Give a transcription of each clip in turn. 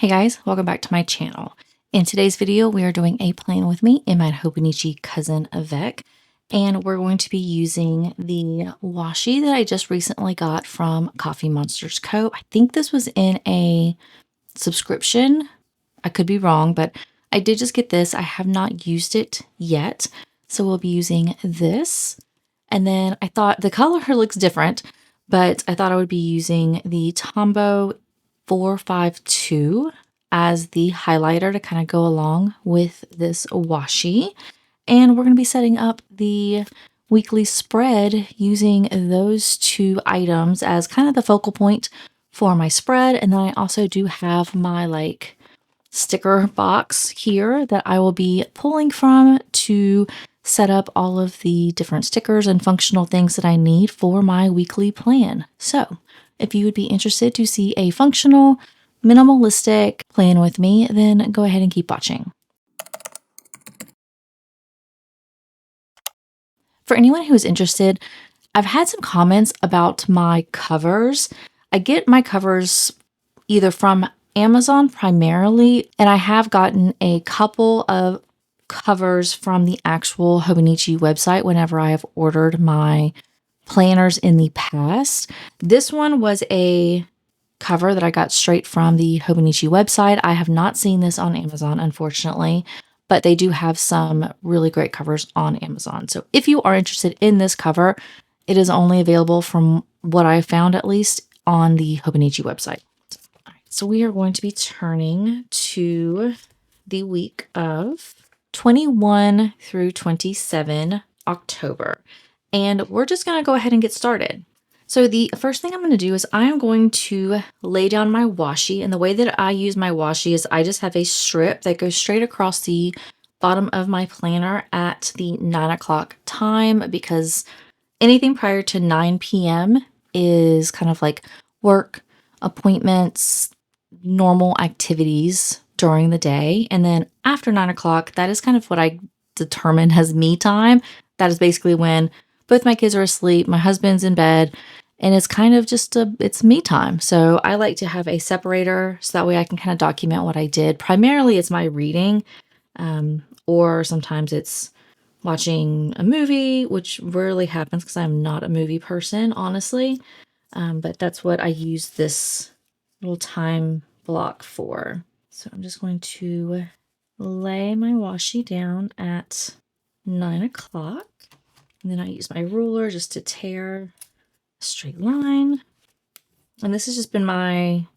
Hey guys, welcome back to my channel. In today's video, we are doing a plan with me and my Hobonichi cousin Avec, and we're going to be using the washi that I just recently got from Coffee Monsters Co. I think this was in a subscription. I could be wrong, but I did just get this. I have not used it yet, so we'll be using this. And then I thought the color looks different, but I thought I would be using the Tombow 452 as the highlighter to kind of go along with this washi. And we're going to be setting up the weekly spread using those two items as kind of the focal point for my spread. And then I also do have my sticker box here that I will be pulling from to set up all of the different stickers and functional things that I need for my weekly plan. So if you would be interested to see a functional, minimalistic plan with me, then go ahead and keep watching. For anyone who is interested, I've had some comments about my covers. I get my covers either from Amazon primarily, and I have gotten a couple of covers from the actual Hobonichi website whenever I have ordered my planners in the past. This one was a cover that I got straight from the Hobonichi website. I have not seen this on Amazon, unfortunately, but they do have some really great covers on Amazon. So if you are interested in this cover, it is only available from what I found at least on the Hobonichi website. All right, so we are going to be turning to the week of 21 through 27 October. And we're just going to go ahead and get started. So the first thing I'm going to do is I am going to lay down my washi. And the way that I use my washi is I just have a strip that goes straight across the bottom of my planner at the 9 o'clock time, because anything prior to 9 p.m. is kind of like work, appointments, normal activities during the day. And then after 9 o'clock, that is kind of what I determine as me time. That is basically when both my kids are asleep, my husband's in bed, and it's kind of just it's me time. So I like to have a separator so that way I can kind of document what I did. Primarily it's my reading, or sometimes it's watching a movie, which rarely happens because I'm not a movie person, honestly. But that's what I use this little time block for. So I'm just going to lay my washi down at 9 o'clock. And then I use my ruler just to tear a straight line. And this has just been my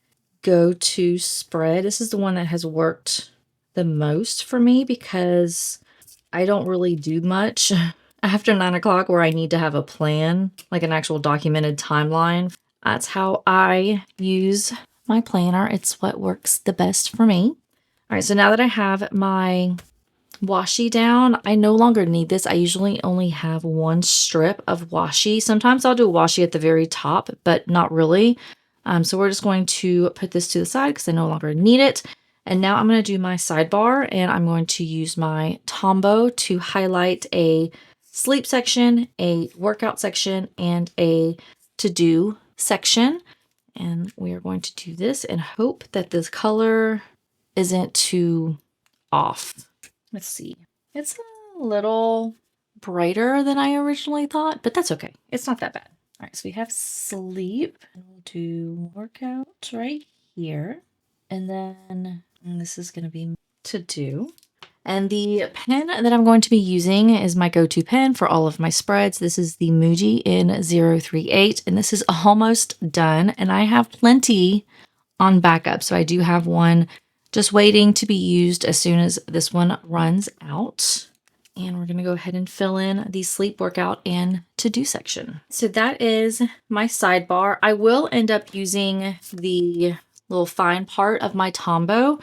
go-to spread. This is the one that has worked the most for me because I don't really do much after 9 o'clock where I need to have a plan, like an actual documented timeline. That's how I use my planner. It's what works the best for me. All right, so now that I have my washi down, I no longer need this. I usually only have one strip of washi. Sometimes I'll do washi at the very top, but not really. So we're just going to put this to the side because I no longer need it. And now I'm going to do my sidebar, and I'm going to use my Tombow to highlight a sleep section, a workout section, and a to-do section. And we are going to do this and hope that this color isn't too off. Let's see. It's a little brighter than I originally thought, but that's okay. It's not that bad. All right, so we have sleep. And we'll do workout right here. And then this is going to be to do. And the pen that I'm going to be using is my go-to pen for all of my spreads. This is the Muji in 038, and this is almost done. And I have plenty on backup. So I do have one just waiting to be used as soon as this one runs out. And we're going to go ahead and fill in the sleep, workout, and to-do section. So that is my sidebar. I will end up using the little fine part of my Tombow.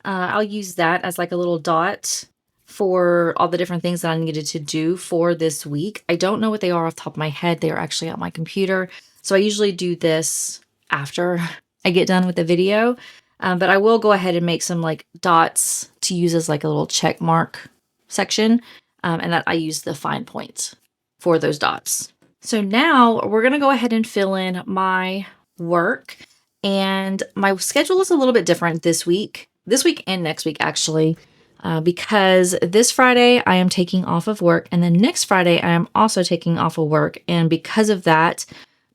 I'll use that as like a little dot for all the different things that I needed to do for this week. I don't know what they are off the top of my head. They are actually on my computer. So I usually do this after I get done with the video. But I will go ahead and make some like dots to use as like a little check mark section. And that I use the fine points for those dots. So now we're going to go ahead and fill in my work. And my schedule is a little bit different this week and next week, actually, because this Friday I am taking off of work, and then next Friday I am also taking off of work. And because of that,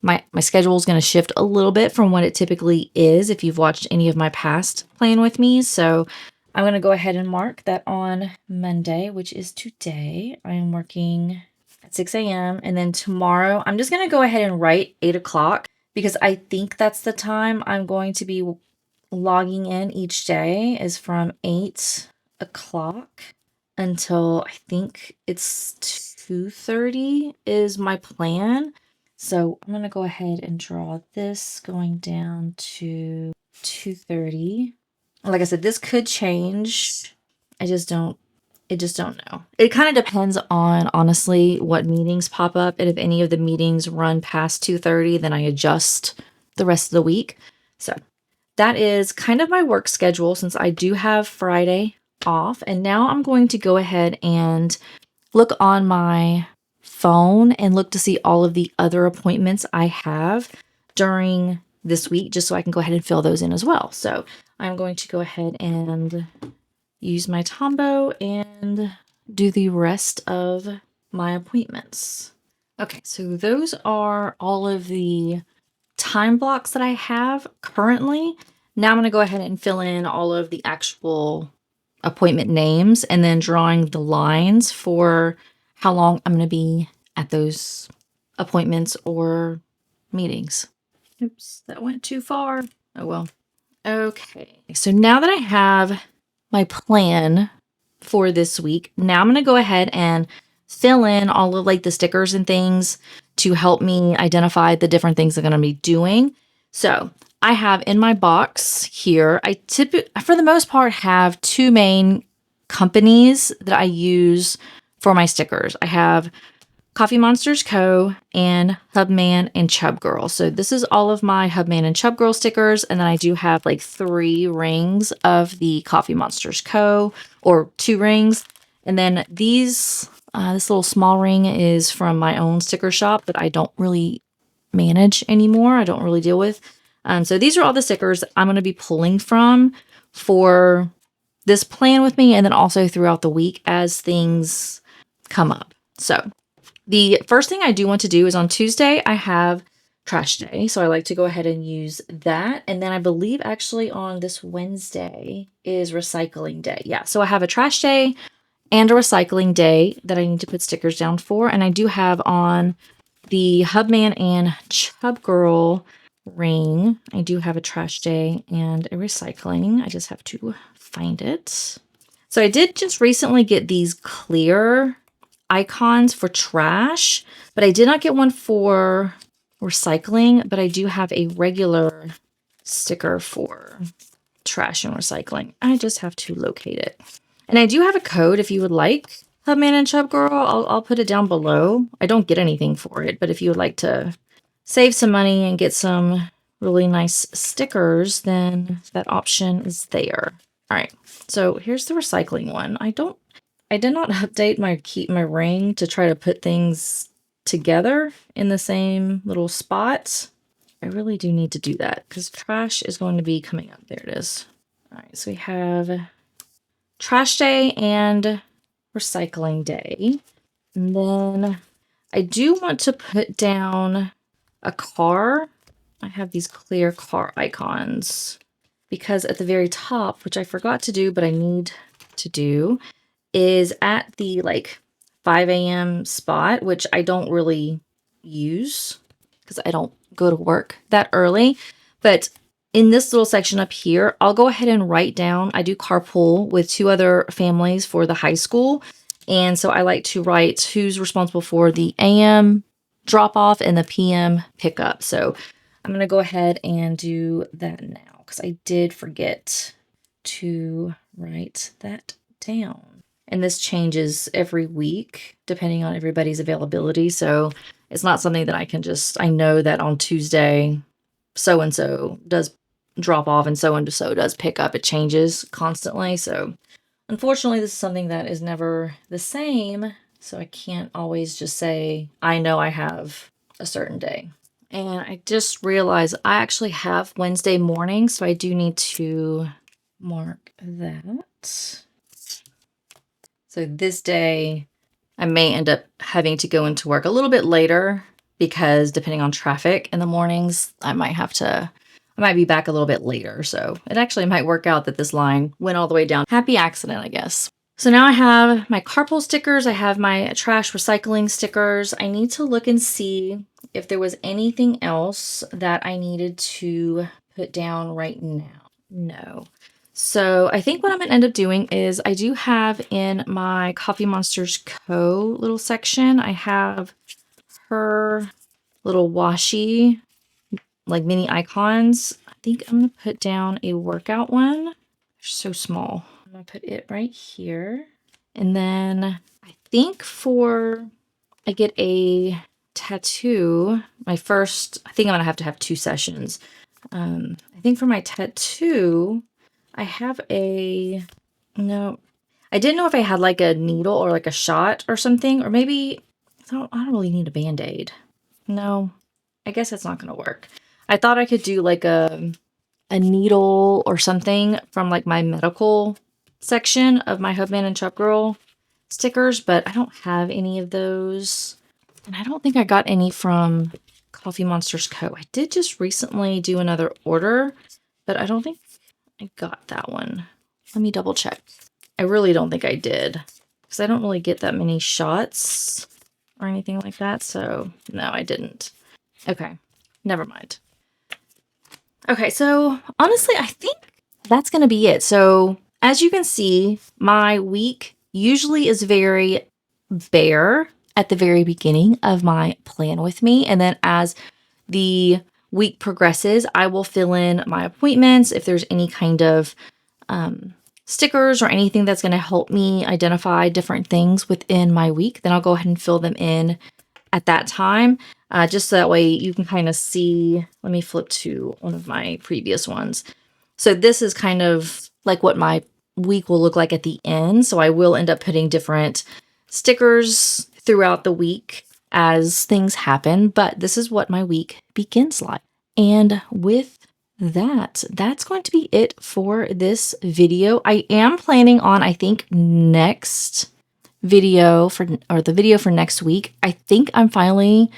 my schedule is going to shift a little bit from what it typically is if you've watched any of my past Plan With Me. So I'm going to go ahead and mark that on Monday, which is today. I am working at 6 a.m. And then tomorrow, I'm just going to go ahead and write 8 o'clock because I think that's the time I'm going to be logging in each day, is from 8 o'clock until I think it's 2:30 is my plan. So I'm going to go ahead and draw this going down to 2:30. Like I said, this could change. I just don't know. It kind of depends on, honestly, what meetings pop up. And if any of the meetings run past 2:30, then I adjust the rest of the week. So that is kind of my work schedule since I do have Friday off. And now I'm going to go ahead and look on my phone and look to see all of the other appointments I have during this week, just so I can go ahead and fill those in as well. So I'm going to go ahead and use my Tombow and do the rest of my appointments. Okay, so those are all of the time blocks that I have currently. Now I'm going to go ahead and fill in all of the actual appointment names and then drawing the lines for how long I'm going to be at those appointments or meetings. Oops, that went too far. Oh well. Okay, so now that I have my plan for this week, now I'm going to go ahead and fill in all of like the stickers and things to help me identify the different things I'm going to be doing. So I have in my box here, I typically, for the most part, have two main companies that I use for my stickers. I have Coffee Monsters Co. and Hubman and Chub Girl. So this is all of my Hubman and Chub Girl stickers. And then I do have like 3 rings of the Coffee Monsters Co. or 2 rings. And then these, this little small ring is from my own sticker shop that I don't really manage anymore. I don't really deal with. So these are all the stickers I'm going to be pulling from for this Plan With Me, and then also throughout the week as things come up. So the first thing I do want to do is on Tuesday, I have trash day. So I like to go ahead and use that. And then I believe actually on this Wednesday is recycling day. Yeah, so I have a trash day and a recycling day that I need to put stickers down for. And I do have on the Hubman and Chub Girl ring, I do have a trash day and a recycling. I just have to find it. So I did just recently get these clear icons for trash, but I did not get one for recycling, but I do have a regular sticker for trash and recycling. I just have to locate it. And I do have a code if you would like. Hubman and Chub Girl, I'll put it down below. I don't get anything for it, but if you would like to save some money and get some really nice stickers, then that option is there. All right, so here's the recycling one. I did not update my ring to try to put things together in the same little spot. I really do need to do that because trash is going to be coming up. There it is. All right, so we have trash day and recycling day. And then I do want to put down a car. I have these clear car icons because at the very top, which I forgot to do, but I need to do, is at the like 5 a.m. spot, which I don't really use because I don't go to work that early. But in this little section up here, I'll go ahead and write down, I do carpool with 2 other families for the high school. And so I like to write who's responsible for the AM drop off and the PM pickup. So I'm going to go ahead and do that now because I did forget to write that down. And this changes every week depending on everybody's availability. So it's not something that I can just, I know that on Tuesday, so-and-so does drop off and so-and-so does pick up. It changes constantly. So unfortunately, this is something that is never the same. So I can't always just say, I know I have a certain day. And I just realized I actually have Wednesday morning, so I do need to mark that. So this day, I may end up having to go into work a little bit later because depending on traffic in the mornings, I might be back a little bit later. So it actually might work out that this line went all the way down. Happy accident, I guess. So now I have my carpool stickers. I have my trash recycling stickers. I need to look and see if there was anything else that I needed to put down right now. No. So I think what I'm going to end up doing is I do have in my Coffee Monsters Co. little section, I have her little washi, like mini icons. I think I'm going to put down a workout one. They're so small. I'm going to put it right here. And then I think I get a tattoo, I think I'm going to have 2 sessions. I think for my tattoo, I have no, I didn't know if I had like a needle or like a shot or something, or maybe, I don't really need a Band-Aid. No, I guess that's not going to work. I thought I could do like a needle or something from like my medical section of my Hubman and Chub Girl stickers, but I don't have any of those. And I don't think I got any from Coffee Monsters Co. I did just recently do another order, but I don't think I got that one. Let me double check. I really don't think I did because I don't really get that many shots or anything like that. So no, I didn't. Okay, never mind. Okay, so honestly, I think that's going to be it. So as you can see, my week usually is very bare at the very beginning of my plan with me. And then as the week progresses, I will fill in my appointments. If there's any kind of stickers or anything that's going to help me identify different things within my week, then I'll go ahead and fill them in at that time. Just so that way you can kind of see. Let me flip to one of my previous ones. So this is kind of like what my week will look like at the end. So I will end up putting different stickers throughout the week as things happen, but this is what my week begins like. And with that's going to be it for this video. I am planning on, I think, the video for next week. I think I'm finally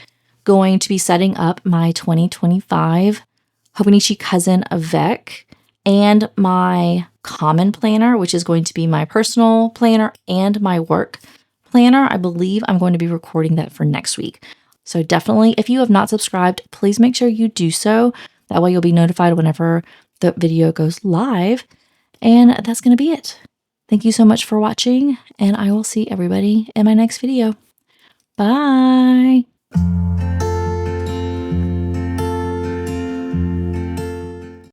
going to be setting up my 2025 Hobonichi Cousin Avec and my common planner, which is going to be my personal planner and my work planner. I believe I'm going to be recording that for next week. So definitely, if you have not subscribed, please make sure you do so. That way you'll be notified whenever the video goes live. And that's going to be it. Thank you so much for watching, and I will see everybody in my next video. Bye!